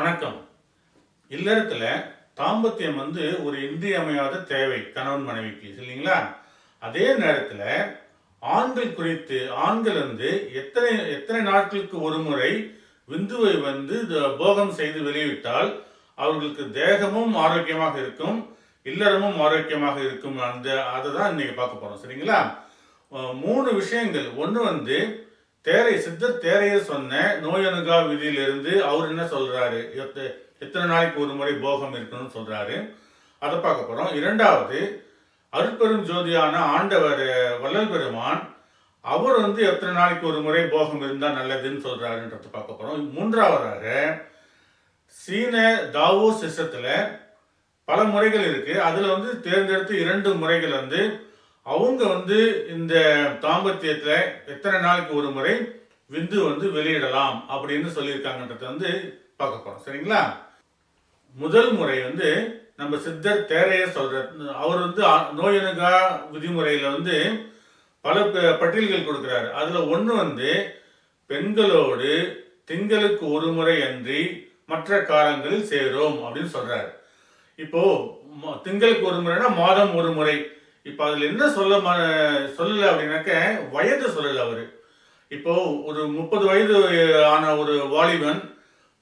வணக்கம். இல்லறத்துல தாம்பத்தியம் ஒரு இன்றியமையாத தேவை கணவன் மனைவிக்கு இல்லைங்களா? அதே நேரத்துல ஆண்கள் எத்தனை எத்தனை நாட்களுக்கு ஒரு முறை விந்துவை போகம் செய்து வெளியிட்டால் அவர்களுக்கு தேகமும் ஆரோக்கியமாக இருக்கும், இல்லறமும் ஆரோக்கியமாக இருக்கும். அதை தான் இன்னைக்கு பார்க்க போறோம். சரிங்களா? மூணு விஷயங்கள். ஒன்று சித்தர் தேரையர் சொன்ன நோயணுகா விதியிலிருந்து அவர் என்ன சொல்றாரு, எத்தனை நாளைக்கு ஒரு முறை போகம் இருக்கணும்னு சொல்றாரு, அதை பார்க்க போறோம். இரண்டாவது, அருட்பெரும் ஜோதியான ஆண்டவர் வள்ளல் பெருமான் அவர் எத்தனை நாளைக்கு ஒரு முறை போகம் இருந்தா நல்லதுன்னு சொல்றாருன்றத பார்க்க போறோம். மூன்றாவதாக, சீன தாவோ சிஸ்டத்துல பல முறைகள் இருக்கு. அதுல தேர்ந்தெடுத்து 2 முறைகள் அவங்க இந்த தாம்பத்தியத்துல எத்தனை நாளைக்கு ஒரு முறை விந்து வெளியிடலாம் அப்படின்னு சொல்லியிருக்காங்கன்றத பார்க்க போறோம். சரிங்களா? முதல் முறை நம்ம சித்தர் தேரையர் சொல்ற அவர் நோயணுகா விதிமுறையில பல பட்டியல்கள் கொடுக்கிறாரு. அதுல ஒண்ணு பெண்களோடு திங்களுக்கு ஒரு முறை அன்றி மற்ற காலங்களில் சேரும் அப்படின்னு சொல்றாரு. இப்போ திங்களுக்கு ஒரு முறைனா மாதம் ஒரு முறை. இப்ப அதுல என்ன சொல்லல அப்படின்னாக்க வயது சொல்லல அவரு. இப்போ ஒரு 30 வயது ஆன ஒரு வாலிபன்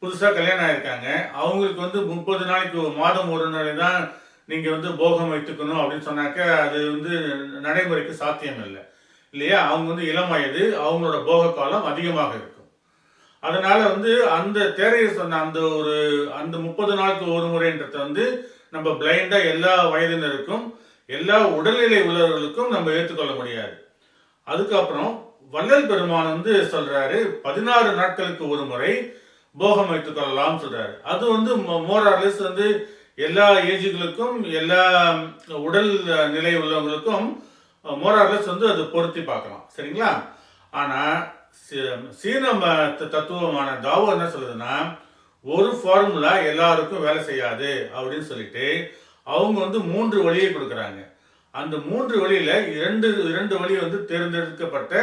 புதுசா கல்யாணம் ஆயிருக்காங்க, அவங்களுக்கு 30 நாளைக்கு மாதம் ஒரு நாளை தான் நீங்க போகம் வைத்துக்கணும் அப்படின்னு சொன்னாக்க அது நடைமுறைக்கு சாத்தியம் இல்லை இல்லையா? அவங்க இளம் வயது, அவங்களோட போக காலம் அதிகமாக இருக்கும். அதனால அந்த தேரையை சொன்ன அந்த 30 நாளுக்கு ஒரு முறைன்றத நம்ம பிளைண்டா எல்லா வயதினருக்கும் எல்லா உடல்நிலை உள்ளவர்களுக்கும் நம்ம ஏற்றுக்கொள்ள முடியாது. அதுக்கப்புறம் வள்ளல் பெருமான் சொல்றாரு 16 நாட்களுக்கு ஒரு முறை போகம் வைத்துக் கொள்ளலாம் சொல்றாரு. அது மோரார்லெஸ் எல்லா ஏஜுகளுக்கும் எல்லா உடல் நிலை உள்ளவங்களுக்கும் மோரார்லெஸ் அது பொருத்தி பார்க்கலாம். சரிங்களா? ஆனா சீன தத்துவமான தாவோ என்ன சொல்லுதுன்னா, ஒரு ஃபார்முலா எல்லாருக்கும் வேலை செய்யாது அப்படின்னு சொல்லிட்டு அவங்க 3 வழியை கொடுக்குறாங்க. அந்த 3 வழியில இரண்டு வழி தேர்ந்தெடுக்கப்பட்ட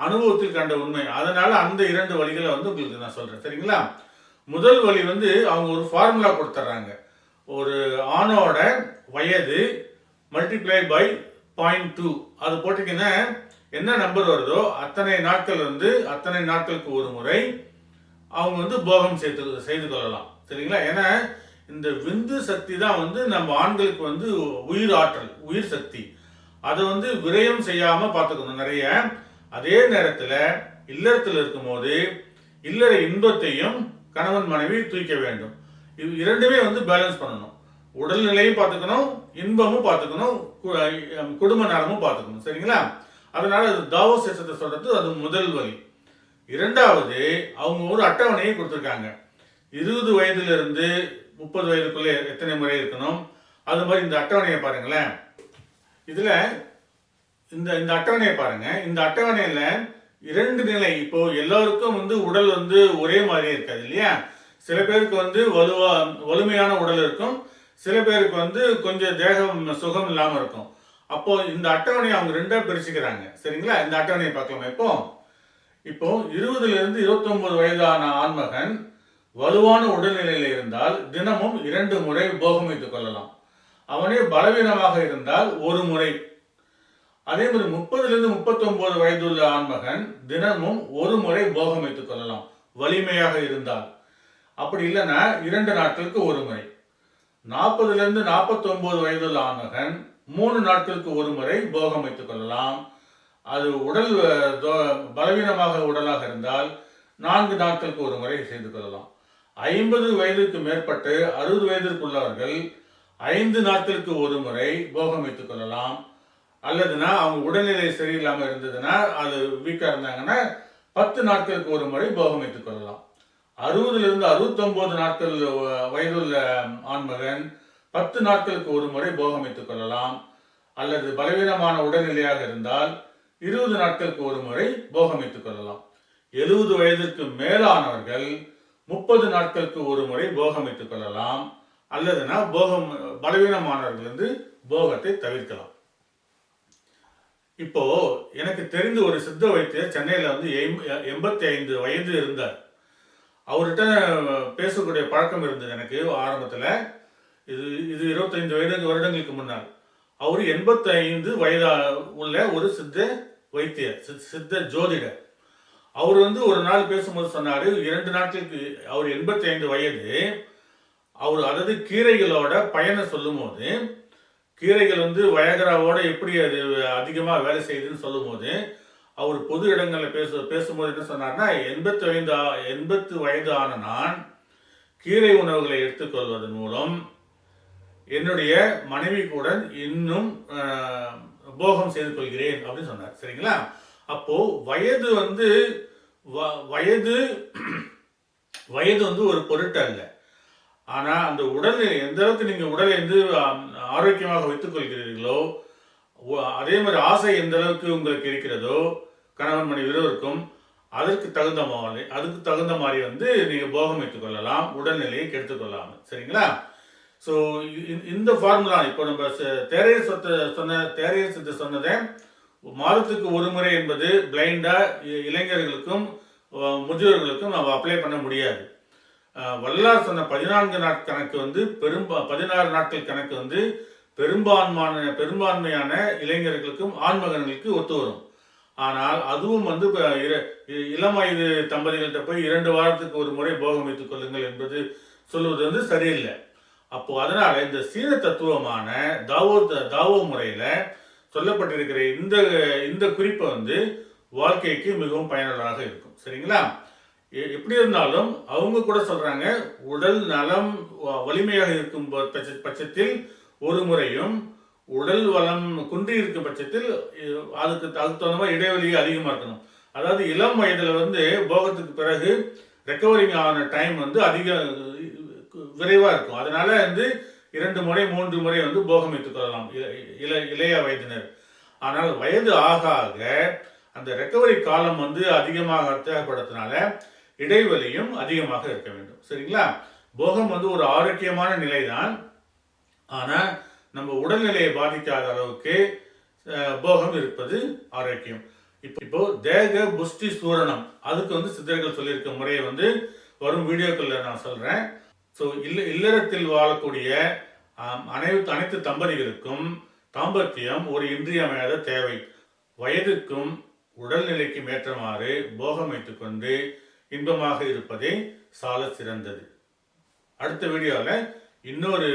அனுபவத்தில் கண்ட உண்மை. அதனால அந்த 2 வழிகளை உங்களுக்கு நான் சொல்றேன். சரிங்களா? முதல் வழி அவங்க ஒரு ஃபார்முலா கொடுத்துட்றாங்க. ஒரு ஆணோட வயது மல்டிப்ளை பை 0.2 அது போட்டீங்கன்னா என்ன நம்பர் வருதோ அத்தனை நாட்கள் அத்தனை நாட்களுக்கு ஒரு முறை அவங்க போகம் செய்து கொள்ளலாம். சரிங்களா? ஏன்னா இந்த விந்து சக்தி தான் நம்ம ஆண்களுக்கு உயிர் ஆற்றல், உயிர் சக்தி. அதை விரயம் செய்யாம பார்த்துக்கணும் நிறைய. அதே நேரத்துல இல்லறத்தில் இருக்கும்போது இல்லற இன்பத்தையும் கணவன் மனைவி தூக்க வேண்டும். இது இரண்டுமே பேலன்ஸ் பண்ணணும். உடல்நிலையும் பார்த்துக்கணும், இன்பமும் பார்த்துக்கணும், குடும்ப நலமும் பார்த்துக்கணும். சரிங்களா? அதனால தாவோ சேஷத்தை சொல்றது அது முதல் வழி. இரண்டாவது, அவங்க ஒரு அட்டவணையை கொடுத்துருக்காங்க. 20 வயதிலிருந்து 30 வயதுக்குள்ள எத்தனை முறை இருக்கணும், அது மாதிரி இந்த அட்டவணையை பாருங்களேன். இதுல இந்த அட்டவணையை பாருங்க. இந்த அட்டவணையில 2 நிலை. இப்போ எல்லாருக்கும் உடல் ஒரே மாதிரியே இருக்காது இல்லையா? சில பேருக்கு வலிமையான உடல் இருக்கும், சில பேருக்கு கொஞ்சம் தேகம் சுகம் இல்லாம இருக்கும். அப்போ இந்த அட்டவணையை அவங்க 2ஆ பிரிச்சுக்கிறாங்க. சரிங்களா? இந்த அட்டவணையை பார்க்கலாமா? இப்போ 20லிருந்து 29 வயதான ஆண்மகன் வலுவான உடல்நிலையில இருந்தால் தினமும் 2 முறை போகம் வைத்துக் கொள்ளலாம். அவனே பலவீனமாக இருந்தால் ஒரு முறை. அதே மாதிரி 30லிருந்து 39 வயதுள்ள ஆண்மகன் தினமும் ஒரு முறை போகம் வைத்துக் கொள்ளலாம், வலிமையாக இருந்தால். அப்படி இல்லைன்னா 2 நாட்களுக்கு ஒரு முறை. 40லிருந்து 49 வயதுள்ள ஆண்மகன் 3 நாட்களுக்கு ஒரு முறை போகம் வைத்துக் கொள்ளலாம். அது உடல் பலவீனமாக உடலாக இருந்தால் 4 நாட்களுக்கு ஒரு முறை செய்து கொள்ளலாம். 50 வயதுக்கு மேற்பட்டு 60 வயதிற்குள்ளவர்கள் 5 நாட்களுக்கு ஒரு முறை போகம் வைத்துக் கொள்ளலாம். அல்லதுன்னா அவங்க உடல்நிலை சரியில்லாமல் இருந்ததுன்னா, அது வீக்கா இருந்தாங்கன்னா 10 நாட்களுக்கு ஒரு முறை போகம் வைத்துக் கொள்ளலாம். 60லிருந்து 69 நாட்கள் வயதுள்ள ஆண்மகன் 10 நாட்களுக்கு ஒரு முறை போகம் வைத்துக் கொள்ளலாம். அல்லது பலவீனமான உடல்நிலையாக இருந்தால் 20 நாட்களுக்கு ஒரு முறை போகம் வைத்துக் கொள்ளலாம். 70 வயதிற்கு மேலானவர்கள் 30 நாட்களுக்கு ஒரு முறை போகம் வைத்துக் கொள்ளலாம். அல்லதுன்னா பலவீனமானவர்கள் போகத்தை தவிர்க்கலாம். இப்போ எனக்கு தெரிந்து ஒரு சித்த வைத்தியர் சென்னையில 85 வயது இருந்தார். அவர்கிட்ட பேசக்கூடிய பழக்கம் இருந்தது எனக்கு ஆரம்பத்தில். இது இது 25 வருடங்களுக்கு முன்னால். அவர் 85 வயதா உள்ள ஒரு சித்த வைத்தியர், சித்த ஜோதிடர். அவர் வந்து ஒரு நாள் பேசும்போது சொன்னார், 2 நாட்களுக்கு அவர் 85 வயது. அவர் அதாவது கீரைகளோட பயனை சொல்லும்போது, கீரைகள் வந்து வயகராவோட எப்படி அது அதிகமாக வேலை செய்யுதுன்னு சொல்லும்போது, அவர் பொது இடங்களில் பேசும்போது என்ன சொன்னார்னா, 80 வயது ஆன நான் கீரை உணவுகளை எடுத்துக்கொள்வதன் மூலம் என்னுடைய மனைவி கூட இன்னும் போகம் செய்து கொள்கிறேன் அப்படின்னு சொன்னார். சரிங்களா? அப்போ வயது வந்து வயது வயது வந்து ஒரு பொருட்டு அல்ல. ஆனா அந்த உடல் எந்த அளவுக்கு நீங்க உடலை வந்து ஆரோக்கியமாக வைத்துக் கொள்கிறீர்களோ, அதே மாதிரி ஆசை எந்த அளவுக்கு உங்களுக்கு இருக்கிறதோ கணவன் மனைவி இருவருக்கும், அதுக்கு தகுந்த மாதிரி வந்து நீங்க போகம் வைத்துக் கொள்ளலாம், உடல்நிலையை கெடுத்துக் கொள்ளாமல். சரிங்களா? ஸோ இந்த ஃபார்முலா இப்போ நம்ம தேரையர் சித்தர் சொன்னதை மாதத்துக்கு ஒரு முறை என்பது பிளைண்டா இளைஞர்களுக்கும் முதியோர்களுக்கும் நம்ம அப்ளை பண்ண முடியாது. வல்லார் சொன்ன 14 நாட்கள் கணக்கு வந்து 16 நாட்கள் கணக்கு வந்து பெரும்பான்மையான இளைஞர்களுக்கும் ஆண்மகன்களுக்கு ஒத்து வரும். ஆனால் அதுவும் வந்து இளம் வயது தம்பதிகள்கிட்ட போய் 2 வாரத்துக்கு ஒரு முறை போகம் வைத்துக் கொள்ளுங்கள் என்பது சொல்வது வந்து சரியில்லை. அப்போ அதனால இந்த சீன தத்துவமான தாவோ முறையில சொல்லப்பட்டிருக்கிற இந்த குறிப்பை வந்து வாழ்க்கைக்கு மிகவும் பயனுள்ளதாக இருக்கும். சரிங்களா? எப்படி இருந்தாலும் அவங்க கூட சொல்றாங்க, உடல் நலம் வலிமையாக இருக்கும் பட்சத்தில் ஒரு முறையும், உடல் வளம் குன்றி இருக்கும் பட்சத்தில் அதுக்கு தகுந்த மாதிரி இடைவெளியே அதிகமாக இருக்கணும். அதாவது இளம் வயதுல வந்து போகத்துக்கு பிறகு ரெக்கவரிங் ஆன டைம் வந்து அதிக விரைவா இருக்கும். அதனால வந்து 2 முறை 3 முறை வந்து போகம் வைத்துக் கொள்ளலாம் இளைய வயதினர். ஆனால் வயது ஆக ஆக அந்த ரெக்கவரி காலம் வந்து அதிகமாக தேவைப்படுறதுனால இடைவெளியும் அதிகமாக இருக்க வேண்டும். சரிங்களா? போகம் வந்து ஒரு ஆரோக்கியமான நிலைதான். ஆனா நம்ம உடல்நிலையை பாதிக்காத அளவுக்கு போகம் இருப்பது ஆரோக்கியம். இப்போ தேக புஷ்டி சூரணம், அதுக்கு வந்து சித்தர்கள் சொல்லியிருக்க முறையை வந்து வரும் வீடியோக்கள்ல நான் சொல்றேன். ஸோ இல்லறத்தில் வாழக்கூடிய அனைத்து தம்பதிகளுக்கும் தாம்பத்தியம் ஒரு இன்றியமையாத தேவை. வயதுக்கும் உடல்நிலைக்கும் ஏற்றமாறு போகம் வைத்துக் கொண்டு இன்பமாக இருப்பதே சால சிறந்தது. அடுத்த வீடியோவில் இன்னொரு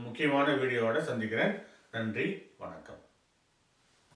முக்கியமான வீடியோவோட சந்திக்கிறேன். நன்றி, வணக்கம்.